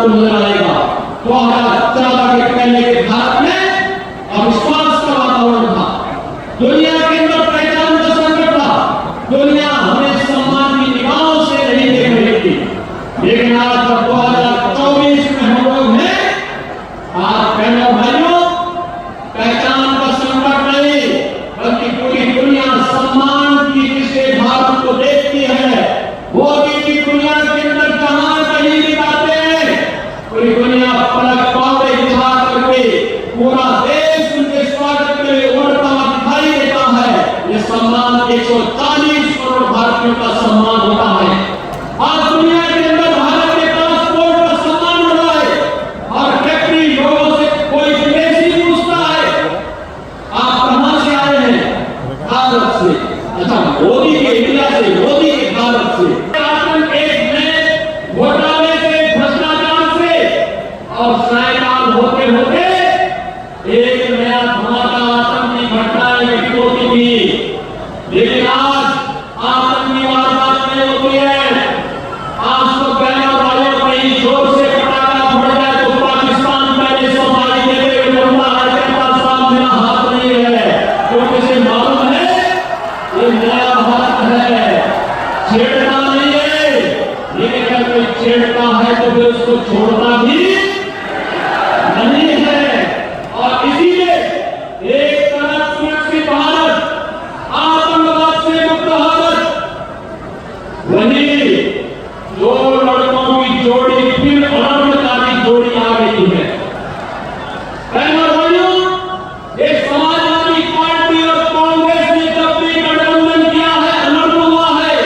आपको नजर आएगा। 2014 के पहले के भारत में अविश्वास का वातावरण था, दुनिया के अंदर पहचान का संकट था, दुनिया हमें सम्मान की निगाहों से नहीं देख रही थी। लेकिन आज 2024 में हम लोग हैं, आज बहनों भाइयों, पहचान का संकट नहीं बल्कि पूरी दुनिया सम्मान की जिससे भारत को देखती है, वो भी दुनिया के अंदर जहां कहीं दिखाते हैं, पूरी दुनिया पलक पावे दिखा करके पूरा देश उनके स्वागत के लिए उड़ता हुआ दिखाई देता है। ये सम्मान 140 करोड़ भारतीयों का सम्मान होता है। आज दुनिया के अंदर भारत के पासपोर्ट का सम्मान हो रहा है और फैक्ट्री लोगों से कोई विदेशी पूछता है आप कहां से आए हैं, भारत से। अच्छा, मोदी के इंडिया से, मोदी के भारत से। घोटाले से, भ्रष्टाचार से और साइकाल होते होते एक नया धमाका आतंकी घटनाएं घटित होती थी। लेकिन आज आतंकी वारदात नहीं होती है। आज तो बहनों भाइयों कहीं जोर से पटाखा फट जाए तो पाकिस्तान पहले सफाई देते हुए बोलता है कहता साहब मेरा हाथ नहीं है, क्योंकि इसे मालूम है ये नया भारत है, छेड़ना नहीं है। लेकिन अगर कोई छेड़ता है तो फिर उसको छोड़ना भी नहीं है। और इसीलिए एक तरफ सुरक्षित भारत, आतंकवाद से मुक्त भारत, वहीं दो लड़कों की जोड़ी फिर अनर्थकारी जोड़ी आ गई है। बहनों भाइयों, ये समाजवादी पार्टी और कांग्रेस ने जब भी गठबंधन किया है अनर्थ हुआ है।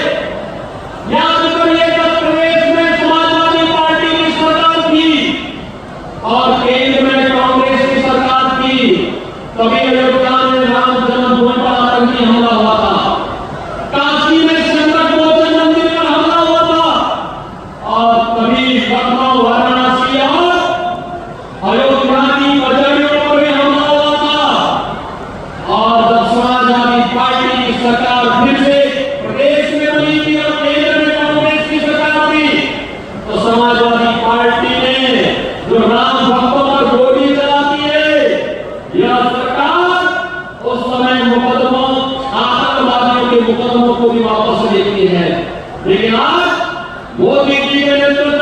याद करिए जब प्रदेश में समाजवादी पार्टी की सरकार थी और केंद्र में कांग्रेस की सरकार थी, तभी अयोध्या में राम जन्मभूमि पर आतंकी हमला हुआ था, काशी में संकट मोचन मंदिर पर हमला हुआ था और तभी लखनऊ, वाराणसी और अयोध्या की कचहरियों पर भी हमला हुआ था। और जब समाजवादी पार्टी की सरकार फिर से प्रदेश में बनी थी और केंद्र में कांग्रेस की सरकार थी, तो समाजवादी पार्टी ने जो राम भक्तों पर गोली चलाती है, यह सरकार उस समय मुकदमों, आतंकवादियों के मुकदमों को भी वापस लेती है। लेकिन आज मोदी जी के नेतृत्व